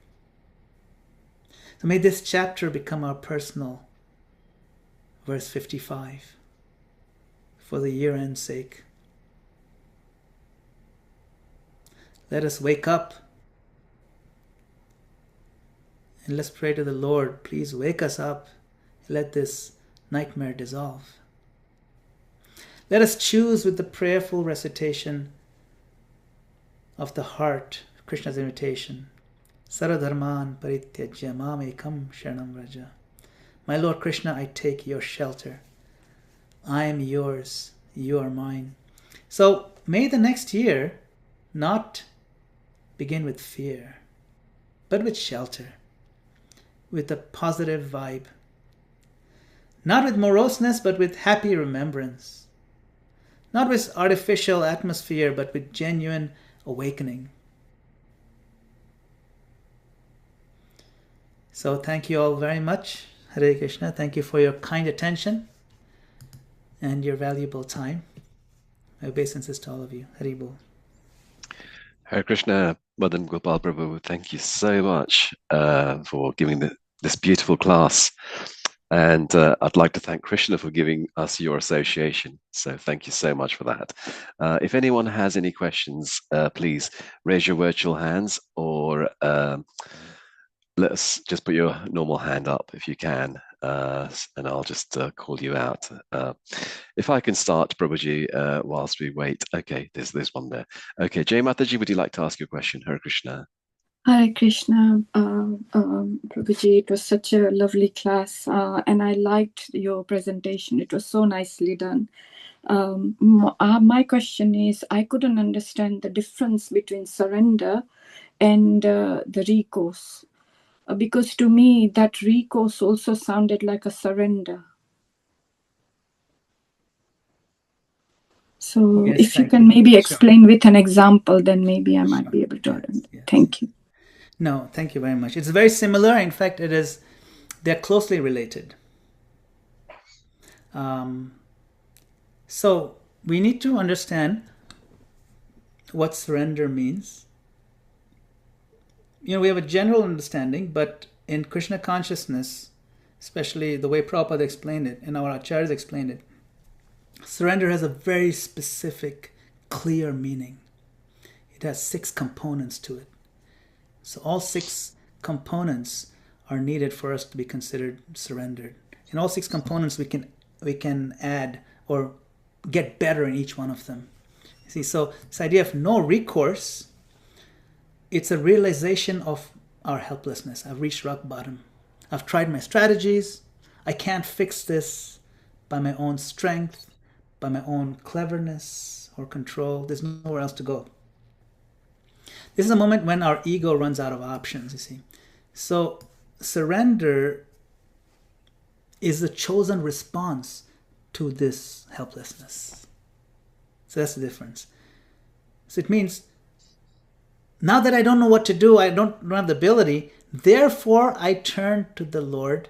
So may this chapter become our personal verse 55 for the year-end's sake. Let us wake up and let's pray to the Lord, please wake us up. Let this nightmare dissolve. Let us choose with the prayerful recitation of the heart, Krishna's invitation. Saradharman parityajya mamekam sharanam vraja. My Lord Krishna, I take your shelter. I am yours, you are mine. So may the next year not begin with fear, but with shelter, with a positive vibe. Not with moroseness, but with happy remembrance. Not with artificial atmosphere, but with genuine awakening. So thank you all very much. Hare Krishna. Thank you for your kind attention and your valuable time. My obeisances to all of you. Hare Bol. Hare Krishna, Madana-gopāla Prabhu, thank you so much for giving this beautiful class. And I'd like to thank Krishna for giving us your association. So thank you so much for that. If anyone has any questions, please raise your virtual hands or let's just put your normal hand up if you can, and I'll just call you out. If I can start, Prabhuji, whilst we wait. Okay, there's one there. Okay, Jai Mataji, would you like to ask your question? Hare Krishna. Hare Krishna, Prabhuji, it was such a lovely class and I liked your presentation. It was so nicely done. My question is, I couldn't understand the difference between surrender and the recourse. Because to me, that recourse also sounded like a surrender. So Yes, if you thank can you. maybe Sure. explain with an example, then maybe I might be able to understand. Yes. Thank you. No, thank you very much. It's very similar. In fact, they're closely related. So we need to understand what surrender means. We have a general understanding, but in Krishna consciousness, especially the way Prabhupada explained it and our acharyas explained it, surrender has a very specific, clear meaning. It has 6 components to it. So all 6 components are needed for us to be considered surrendered. And all 6 components we can add or get better in each one of them. You see, so this idea of no recourse, it's a realization of our helplessness. I've reached rock bottom. I've tried my strategies. I can't fix this by my own strength, by my own cleverness or control. There's nowhere else to go. This is a moment when our ego runs out of options, you see. So surrender is the chosen response to this helplessness. So that's the difference. So it means, now that I don't know what to do, I don't have the ability, therefore I turn to the Lord,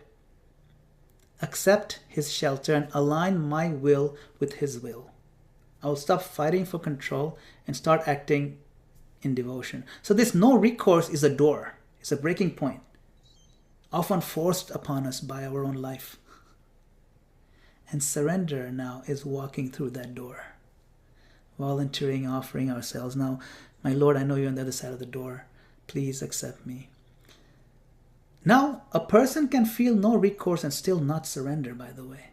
accept his shelter, and align my will with his will. I will stop fighting for control and start acting in devotion. So this no recourse is a door. It's a breaking point, often forced upon us by our own life. And surrender now is walking through that door, volunteering, offering ourselves. Now, my Lord, I know you're on the other side of the door. Please accept me. Now, a person can feel no recourse and still not surrender, by the way.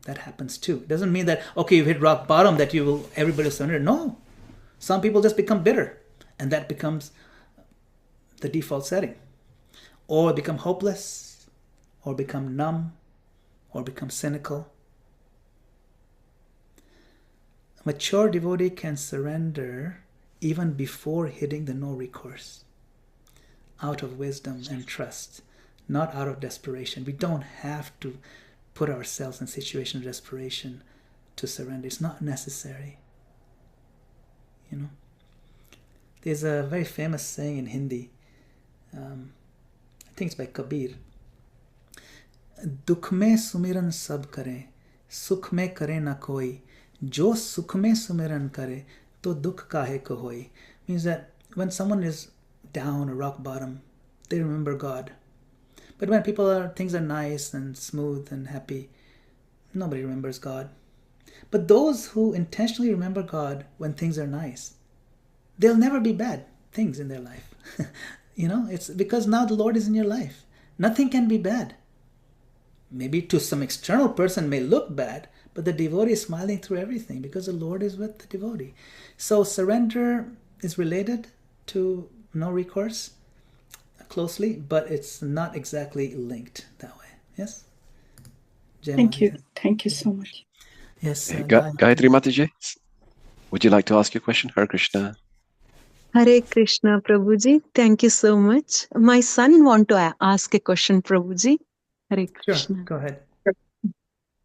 That happens too. It doesn't mean that, okay, you've hit rock bottom, that everybody will surrender. No. Some people just become bitter, and that becomes the default setting. Or become hopeless, or become numb, or become cynical. A mature devotee can surrender even before hitting the no recourse, out of wisdom and trust, not out of desperation. We don't have to put ourselves in a situation of desperation to surrender. It's not necessary. You know, there's a very famous saying in Hindi, I think it's by Kabir, दुख में सुमिरन सब करे, सुख में करे ना कोई, जो सुख में सुमिरन करे, तो दुख काहे को होई. Means that when someone is down or rock bottom, they remember God. But when things are nice and smooth and happy, nobody remembers God. But those who intentionally remember God when things are nice, there'll never be bad things in their life. You know, it's because now the Lord is in your life. Nothing can be bad. Maybe to some external person may look bad, but the devotee is smiling through everything because the Lord is with the devotee. So surrender is related to no recourse closely, but it's not exactly linked that way. Yes? Thank you. Thank you so much. Yes. Gayatri Mataji, would you like to ask your question? Hare Krishna. Hare Krishna, Prabhuji. Thank you so much. My son want to ask a question, Prabhuji. Hare Krishna. Sure, go ahead.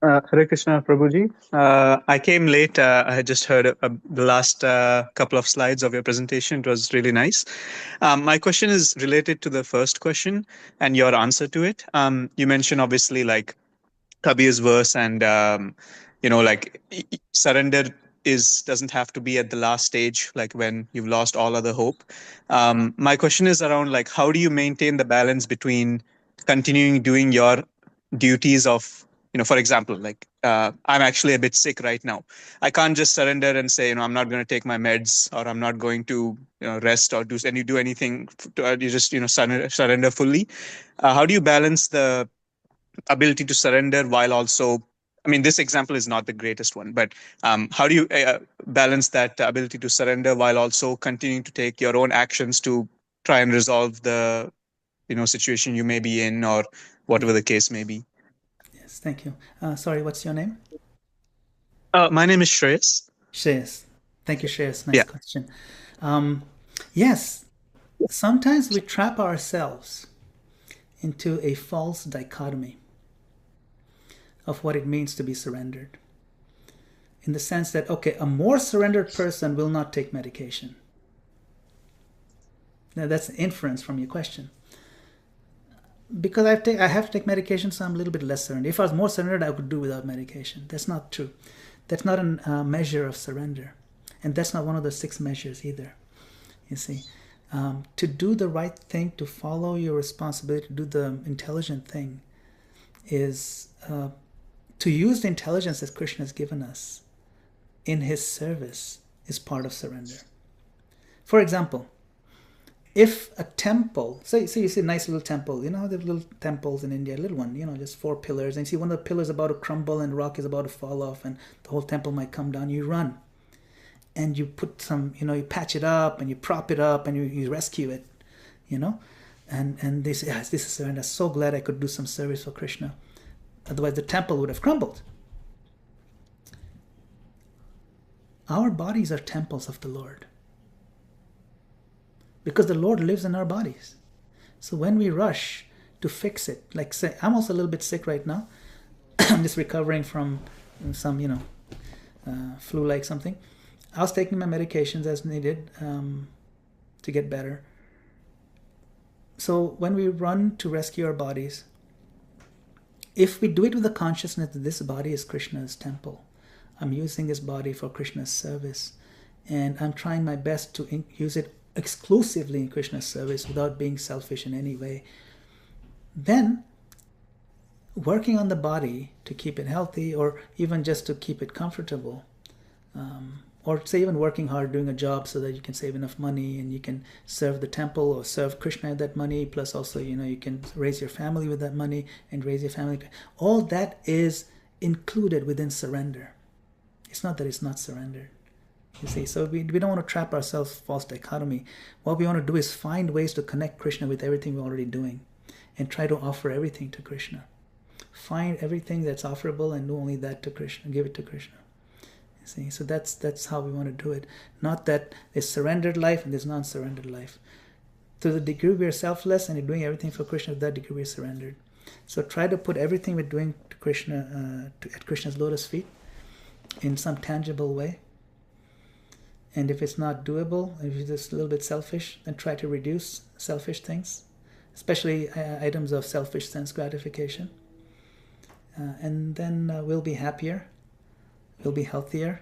Hare Krishna, Prabhuji. I came late. I had just heard the last couple of slides of your presentation. It was really nice. My question is related to the first question and your answer to it. You mentioned obviously like Kabir's verse and, like surrender doesn't have to be at the last stage, like when you've lost all other hope. My question is around like, how do you maintain the balance between continuing doing your duties of, for example, like I'm actually a bit sick right now. I can't just surrender and say, I'm not going to take my meds or I'm not going to rest or do anything. You just, surrender fully. How do you balance the ability to surrender while also, this example is not the greatest one, but how do you balance that ability to surrender while also continuing to take your own actions to try and resolve the, situation you may be in or whatever the case may be? Yes, thank you. Sorry, what's your name? My name is Shreyas. Shreyas. Thank you, Shreyas. Nice question. Yes, sometimes we trap ourselves into a false dichotomy of what it means to be surrendered. In the sense that, okay, a more surrendered person will not take medication. Now that's an inference from your question. Because I have to take medication, so I'm a little bit less surrendered. If I was more surrendered, I could do without medication. That's not true. That's not a measure of surrender. And that's not one of the 6 measures either. You see, to do the right thing, to follow your responsibility, to do the intelligent thing is to use the intelligence that Krishna has given us in his service is part of surrender. For example, if a temple, say you see a nice little temple, the little temples in India, little one, just 4 pillars, and you see one of the pillars about to crumble and the rock is about to fall off and the whole temple might come down, you run. And you put some, you patch it up and you prop it up and you rescue it, And they say, yes, this is surrender. I'm so glad I could do some service for Krishna. Otherwise the temple would have crumbled. our bodies are temples of the Lord. Because the Lord lives in our bodies. So when we rush to fix it, like say, I'm also a little bit sick right now. I'm just recovering from some, flu-like something. I was taking my medications as needed to get better. So when we run to rescue our bodies, if we do it with the consciousness that this body is Krishna's temple, I'm using this body for Krishna's service, and I'm trying my best to use it exclusively in Krishna's service without being selfish in any way, then working on the body to keep it healthy, or even just to keep it comfortable, or say even working hard doing a job so that you can save enough money and you can serve the temple or serve Krishna with that money, plus also you can raise your family with that money and raise your family. All that is included within surrender. It's not that it's not surrendered. You see, so we don't want to trap ourselves in false dichotomy. What we want to do is find ways to connect Krishna with everything we're already doing and try to offer everything to Krishna. Find everything that's offerable and do only that to Krishna, give it to Krishna. You see, so that's how we want to do it. Not that there's surrendered life and there's non-surrendered life. To the degree we are selfless and you're doing everything for Krishna, to that degree we are surrendered. So try to put everything we're doing to Krishna at Krishna's lotus feet in some tangible way. And if it's not doable, if you're just a little bit selfish, then try to reduce selfish things, especially items of selfish sense gratification. And then we'll be happier, we'll be healthier,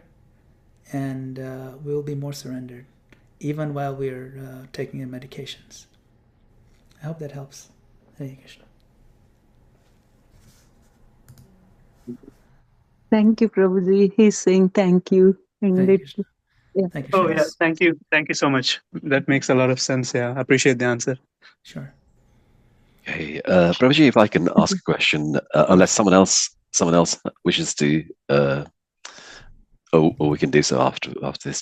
and we'll be more surrendered, even while we're taking the medications. I hope that helps. Hare Krishna. Thank you, Prabhuji. He's saying thank you. And Hare Krishna. yeah. Thank you, Oh, yeah. Shreya. Thank you. Thank you so much. That makes a lot of sense. Yeah. I appreciate the answer. Sure. Okay, Prabhuji, if I can ask a question, unless someone else wishes to, or we can do so after this.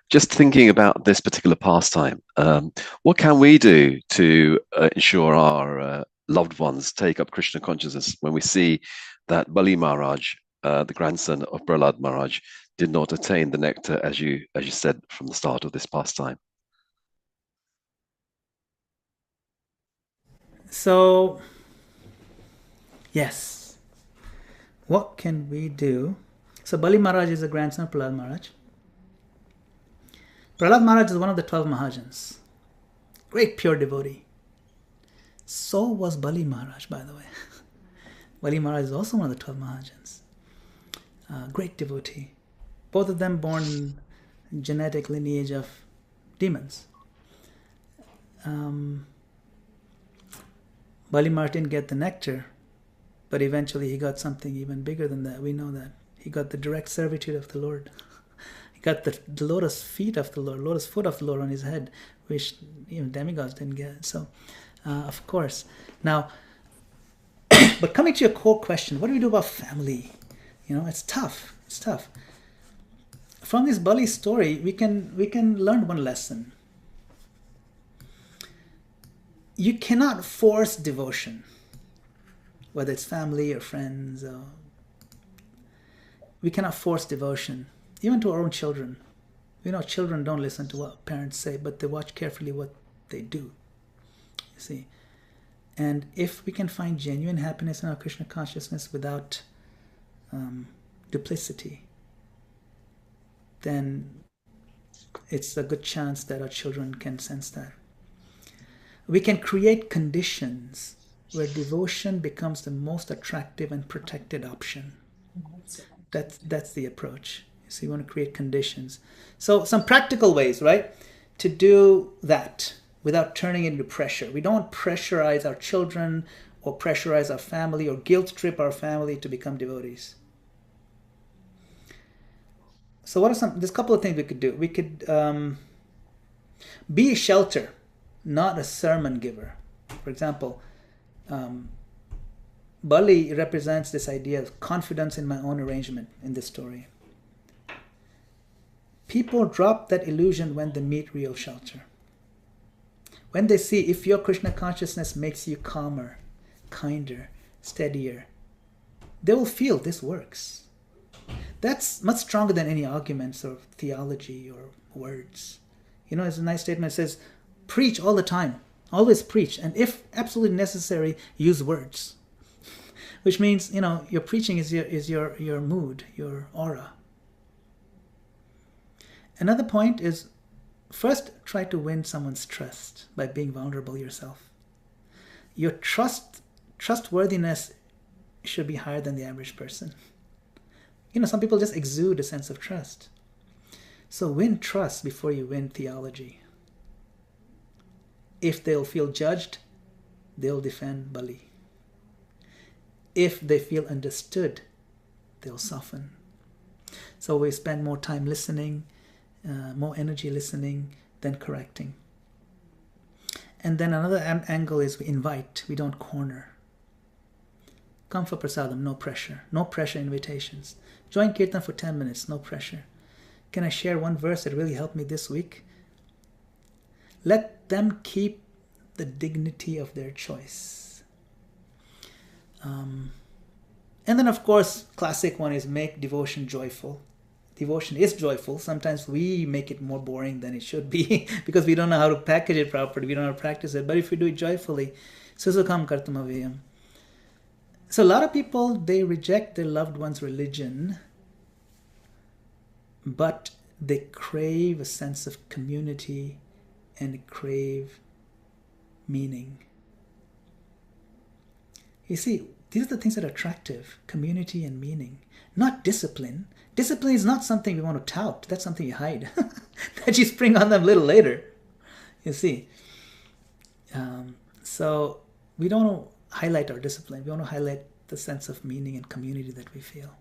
Just thinking about this particular pastime, what can we do to ensure our loved ones take up Krishna consciousness when we see that Bali Maharaj, the grandson of Prahlad Maharaj, did not attain the nectar, as you said from the start of this pastime? So, yes. What can we do? So Bali Maharaj is the grandson of Prahlad Maharaj. Prahlad Maharaj is one of the 12 Mahajans. Great pure devotee. So was Bali Maharaj, by the way. Bali Maharaj is also one of the 12 Mahajans. Great devotee. Both of them born in genetic lineage of demons. Bali Maharaj didn't get the nectar, but eventually he got something even bigger than that. We know that. He got the direct servitude of the Lord. He got the lotus feet of the Lord, lotus foot of the Lord on his head, which even demigods didn't get. So, of course. Now, but coming to your core question, what do we do about family? It's tough. It's tough. From this Bali story, we can learn one lesson. You cannot force devotion, whether it's family or friends. We cannot force devotion, even to our own children. Children don't listen to what parents say, but they watch carefully what they do. You see, and if we can find genuine happiness in our Krishna consciousness without duplicity, then it's a good chance that our children can sense that. We can create conditions where devotion becomes the most attractive and protected option. That's the approach. So you want to create conditions. So some practical ways, right, to do that without turning it into pressure. We don't pressurize our children or pressurize our family or guilt trip our family to become devotees. So there's a couple of things we could do. We could be a shelter, not a sermon giver. For example, Bali represents this idea of confidence in my own arrangement in this story. People drop that illusion when they meet real shelter. When they see if your Krishna consciousness makes you calmer, kinder, steadier, they will feel this works. That's much stronger than any arguments or theology or words. It's a nice statement. It says, preach all the time. Always preach. And if absolutely necessary, use words. Which means, your preaching is your mood, your aura. Another point is, first, try to win someone's trust by being vulnerable yourself. Your trustworthiness should be higher than the average person. Some people just exude a sense of trust. So win trust before you win theology. If they'll feel judged, they'll defend Bali. If they feel understood, they'll soften. So we spend more time listening, more energy listening than correcting. And then another angle is we invite, we don't corner. Come for prasadam, no pressure. No pressure invitations. Join kirtan for 10 minutes, no pressure. Can I share one verse that really helped me this week? Let them keep the dignity of their choice. And then, of course, classic one is make devotion joyful. Devotion is joyful. Sometimes we make it more boring than it should be because we don't know how to package it properly. We don't know how to practice it. But if we do it joyfully, susukam kartum aveyam. So a lot of people, they reject their loved one's religion, but they crave a sense of community and crave meaning. You see, these are the things that are attractive, community and meaning, not discipline. Discipline is not something we want to tout. That's something you hide. That you spring on them a little later. You see. So we don't want to highlight our discipline. We want to highlight the sense of meaning and community that we feel.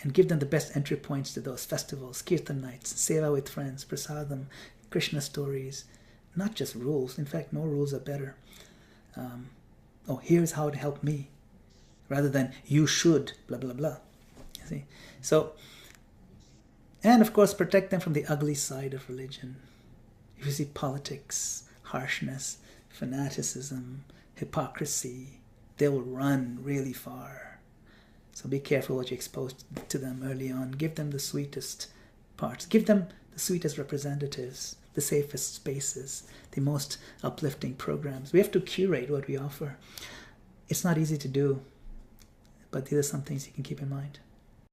And give them the best entry points to those festivals, kirtan nights, seva with friends, prasadam, Krishna stories. Not just rules. In fact, no rules are better. Here's how it helped me. Rather than, you should, blah, blah, blah. You see? So, and of course, protect them from the ugly side of religion. If you see politics, harshness, fanaticism, hypocrisy, they will run really far. So be careful what you expose to them early on. Give them the sweetest parts. Give them the sweetest representatives, the safest spaces, the most uplifting programs. We have to curate what we offer. It's not easy to do, but these are some things you can keep in mind.